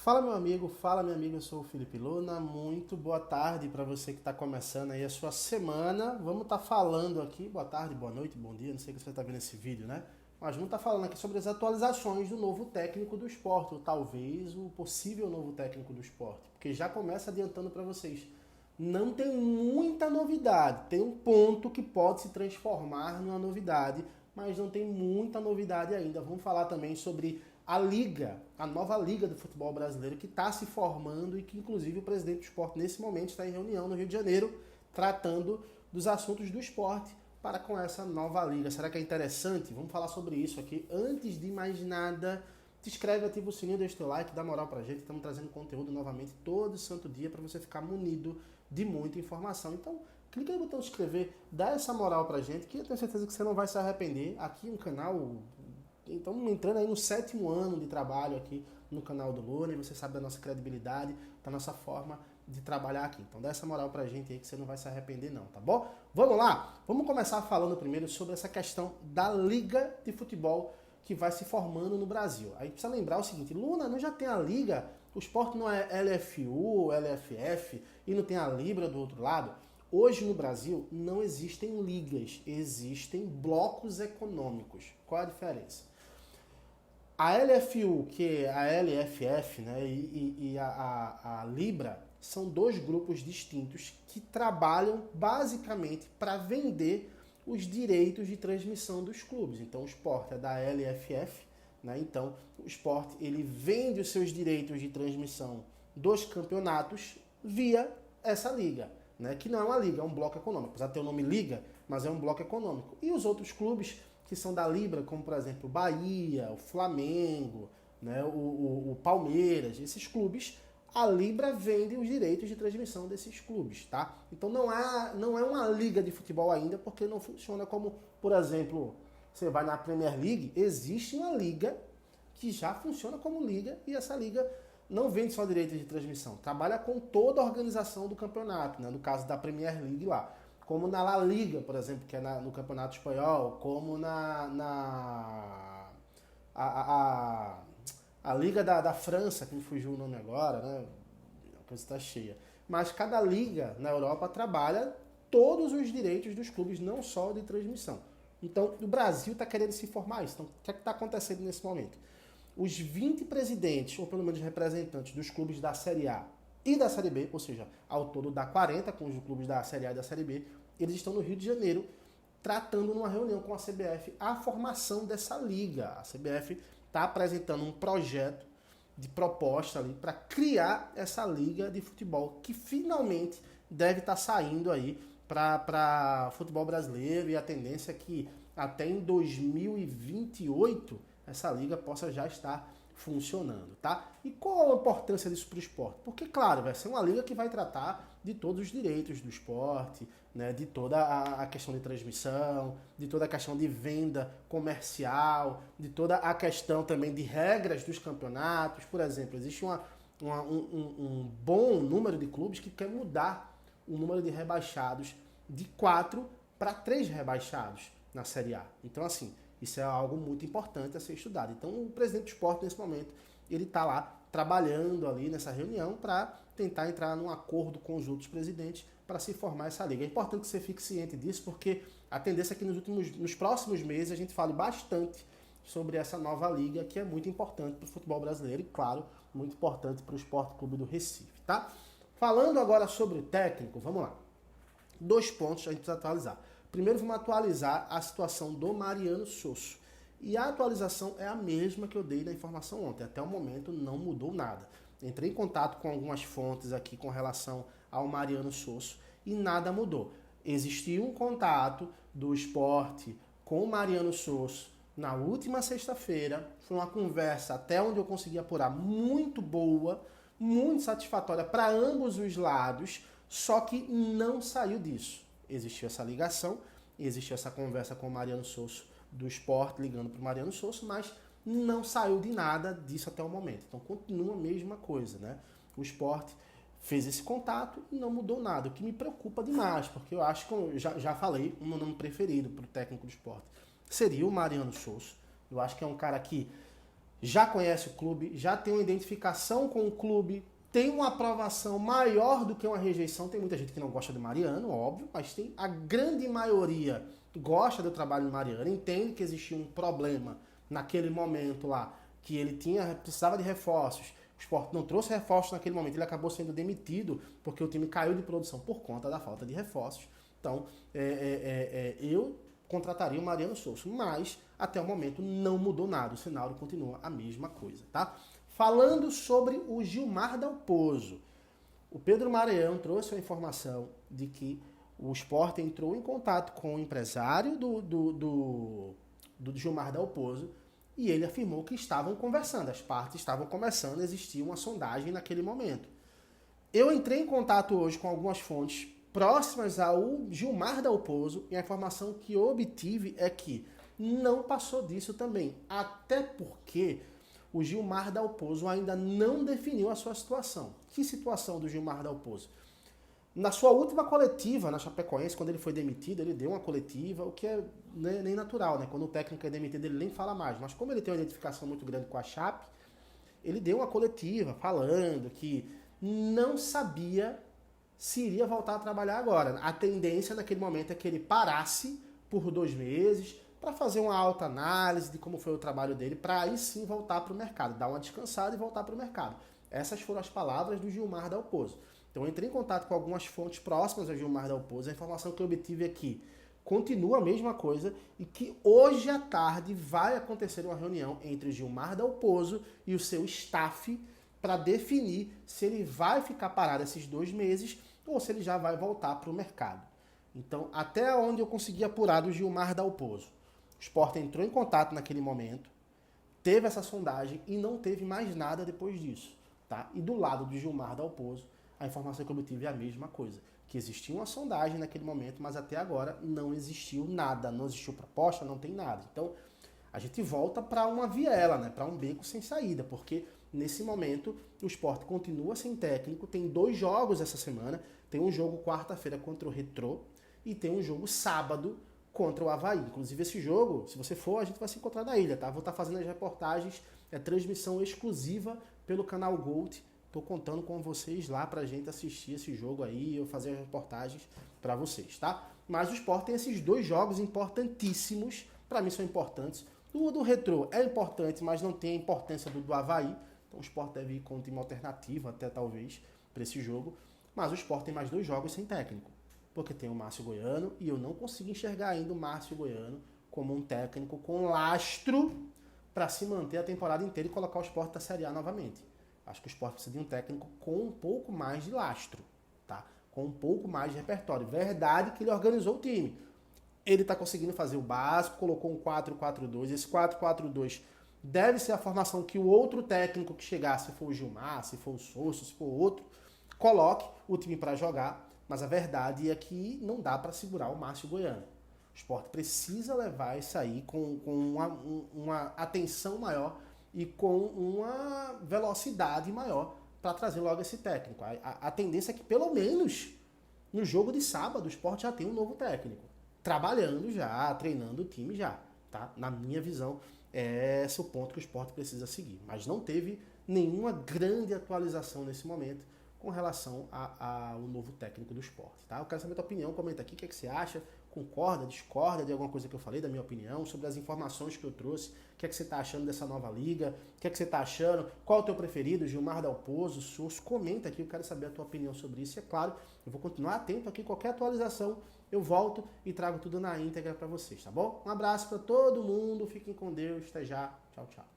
Fala meu amigo, fala minha amiga, eu sou o Felipe Luna, muito boa tarde para você que está começando aí a sua semana. Vamos estar falando aqui, boa tarde, boa noite, bom dia, não sei que você está vendo esse vídeo, né? Mas vamos estar falando aqui sobre as atualizações do novo técnico do esporte, ou talvez o possível novo técnico do esporte, porque já começa adiantando para vocês. Não tem muita novidade, tem um ponto que pode se transformar numa novidade, mas não tem muita novidade ainda. Vamos falar também sobre a Liga, a nova Liga do futebol brasileiro que está se formando e que inclusive o presidente do esporte nesse momento está em reunião no Rio de Janeiro tratando dos assuntos do esporte para com essa nova Liga. Será que é interessante? Vamos falar sobre isso aqui. Antes de mais nada, se inscreve, ativa o sininho, deixa o teu like, dá moral pra gente. Estamos trazendo conteúdo novamente todo santo dia para você ficar munido de muita informação. Então, clica no botão de inscrever, dá essa moral pra gente, que eu tenho certeza que você não vai se arrepender. Aqui no canal, então entrando aí no 7º ano de trabalho aqui no canal do Luna, e você sabe da nossa credibilidade, da nossa forma de trabalhar aqui. Então dá essa moral pra gente aí que você não vai se arrepender não, tá bom? Vamos lá? Vamos começar falando primeiro sobre essa questão da Liga de Futebol que vai se formando no Brasil. Aí precisa lembrar o seguinte, Luna, não já tem a Liga, o esporte não é LFU, LFF e não tem a Libra do outro lado? Hoje no Brasil não existem ligas, existem blocos econômicos. Qual a diferença? A LFU, que é a LFF, né, e a Libra são dois grupos distintos que trabalham basicamente para vender os direitos de transmissão dos clubes. Então o esporte é da LFF, né? Então o esporte ele vende os seus direitos de transmissão dos campeonatos via essa liga, né? Que não é uma liga, é um bloco econômico. Apesar de ter o nome liga, mas é um bloco econômico. E os outros clubes que são da Libra, como por exemplo o Bahia, o Flamengo, né? o Palmeiras, esses clubes, a Libra vende os direitos de transmissão desses clubes, tá? Então não é uma liga de futebol ainda, porque não funciona como, por exemplo, você vai na Premier League, existe uma liga que já funciona como liga, e essa liga não vende só direitos de transmissão, trabalha com toda a organização do campeonato, né? No caso da Premier League lá. Como na La Liga, por exemplo, que é no Campeonato Espanhol, como a Liga da França, que me fugiu o nome agora, né? A coisa está cheia. Mas cada liga na Europa trabalha todos os direitos dos clubes, não só de transmissão. Então, o Brasil está querendo se formar isso. Então, o que é que está acontecendo nesse momento? Os 20 presidentes, ou pelo menos representantes dos clubes da Série A e da Série B, ou seja, ao todo dá 40 com os clubes da Série A e da Série B, eles estão no Rio de Janeiro tratando numa reunião com a CBF a formação dessa liga. A CBF está apresentando um projeto de proposta ali para criar essa liga de futebol que finalmente deve estar saindo aí para futebol brasileiro, e a tendência é que até em 2028 essa liga possa já estar funcionando, tá? E qual a importância disso para o esporte? Porque, claro, vai ser uma liga que vai tratar de todos os direitos do esporte, né? De toda a questão de transmissão, de toda a questão de venda comercial, de toda a questão também de regras dos campeonatos. Por exemplo, existe um bom número de clubes que quer mudar o número de rebaixados de 4 para 3 rebaixados na Série A. Então, assim, isso é algo muito importante a ser estudado. Então, o presidente do esporte, nesse momento, ele está lá trabalhando ali nessa reunião para tentar entrar num acordo com os outros presidentes para se formar essa liga. É importante que você fique ciente disso, porque a tendência é que nos próximos meses a gente fale bastante sobre essa nova liga, que é muito importante para o futebol brasileiro e, claro, muito importante para o Esporte Clube do Recife, tá? Falando agora sobre o técnico, vamos lá. 2 pontos a gente precisa atualizar. Primeiro, vamos atualizar a situação do Mariano Sosso. E a atualização é a mesma que eu dei na informação ontem. Até o momento não mudou nada. Entrei em contato com algumas fontes aqui com relação ao Mariano Sosso e nada mudou. Existiu um contato do esporte com o Mariano Sosso na última sexta-feira. Foi uma conversa, até onde eu consegui apurar, muito boa, muito satisfatória para ambos os lados, só que não saiu disso. Existiu essa ligação, existiu essa conversa com o Mariano Sosso do esporte, ligando para o Mariano Sosso, mas não saiu de nada disso até o momento. Então continua a mesma coisa, né? O esporte fez esse contato e não mudou nada, o que me preocupa demais, porque eu acho que, eu já falei, o meu nome preferido para o técnico do esporte seria o Mariano Sosso. Eu acho que é um cara que já conhece o clube, já tem uma identificação com o clube, tem uma aprovação maior do que uma rejeição. Tem muita gente que não gosta de Mariano, óbvio, mas tem a grande maioria gosta do trabalho de Mariano, entende que existia um problema naquele momento lá, que ele precisava de reforços. O Sport não trouxe reforços naquele momento, ele acabou sendo demitido porque o time caiu de produção por conta da falta de reforços. Então, eu contrataria o Mariano Souza, mas até o momento não mudou nada, o cenário continua a mesma coisa, tá? Falando sobre o Gilmar Dalpozo, o Pedro Maranhão trouxe a informação de que o Sport entrou em contato com o empresário do Gilmar Dalpozo e ele afirmou que estavam conversando, as partes estavam começando, existia uma sondagem naquele momento. Eu entrei em contato hoje com algumas fontes próximas ao Gilmar Dalpozo e a informação que eu obtive é que não passou disso também, até porque o Gilmar Dalpozo ainda não definiu a sua situação. Que situação do Gilmar Dalpozo? Na sua última coletiva na Chapecoense, quando ele foi demitido, ele deu uma coletiva, o que é nem natural, né? Quando o técnico é demitido, ele nem fala mais. Mas como ele tem uma identificação muito grande com a Chape, ele deu uma coletiva falando que não sabia se iria voltar a trabalhar agora. A tendência naquele momento é que ele parasse por 2 meses para fazer uma alta análise de como foi o trabalho dele, para aí sim voltar para o mercado, dar uma descansada e voltar para o mercado. Essas foram as palavras do Gilmar Dalpozo. Então eu entrei em contato com algumas fontes próximas ao Gilmar Dalpozo. A informação que eu obtive é que continua a mesma coisa e que hoje à tarde vai acontecer uma reunião entre o Gilmar Dalpozo e o seu staff para definir se ele vai ficar parado esses 2 meses ou se ele já vai voltar para o mercado. Então, até onde eu consegui apurar do Gilmar Dalpozo, o Sport entrou em contato naquele momento, teve essa sondagem e não teve mais nada depois disso. Tá? E do lado do Gilmar Dalpozo, a informação que eu obtive é a mesma coisa, que existia uma sondagem naquele momento, mas até agora não existiu nada, não existiu proposta, não tem nada. Então, a gente volta para uma viela, né? Para um beco sem saída, porque nesse momento o Sport continua sem técnico, tem 2 jogos essa semana, tem um jogo quarta-feira contra o Retrô e tem um jogo sábado contra o Avaí. Inclusive esse jogo, se você for, a gente vai se encontrar na ilha, tá? Vou estar fazendo as reportagens, transmissão exclusiva pelo canal Gold. Tô contando com vocês lá pra gente assistir esse jogo aí, eu fazer as reportagens para vocês, tá? Mas o Sport tem esses 2 jogos importantíssimos, para mim são importantes. O do Retrô é importante, mas não tem a importância do Avaí. Então o Sport deve ir com um time alternativo, até talvez, para esse jogo. Mas o Sport tem mais 2 jogos sem técnico, porque tem o Márcio Goiano e eu não consigo enxergar ainda o Márcio Goiano como um técnico com lastro para se manter a temporada inteira e colocar o Sport na Série A novamente. Acho que o Sport precisa de um técnico com um pouco mais de lastro, tá? Com um pouco mais de repertório. Verdade que ele organizou o time. Ele está conseguindo fazer o básico, colocou um 4-4-2. Esse 4-4-2 deve ser a formação que o outro técnico que chegar, se for o Gilmar, se for o Souza, se for outro, coloque o time para jogar. Mas a verdade é que não dá para segurar o Márcio Goiano. O Sport precisa levar isso aí com uma atenção maior e com uma velocidade maior para trazer logo esse técnico. A tendência é que, pelo menos, no jogo de sábado, o Sport já tem um novo técnico. Trabalhando já, treinando o time já. Tá? Na minha visão, esse é o ponto que o Sport precisa seguir. Mas não teve nenhuma grande atualização nesse momento com relação ao novo técnico do Sport. Tá? Eu quero saber a tua opinião, comenta aqui o que, é que você acha, concorda, discorda de alguma coisa que eu falei, da minha opinião, sobre as informações que eu trouxe, o que é que você está achando dessa nova liga, o que é que você está achando, qual é o teu preferido, Gilmar Dalpozo, Souza, comenta aqui, eu quero saber a tua opinião sobre isso, e é claro, eu vou continuar atento aqui, qualquer atualização, eu volto e trago tudo na íntegra para vocês, tá bom? Um abraço para todo mundo, fiquem com Deus, até já, tchau, tchau.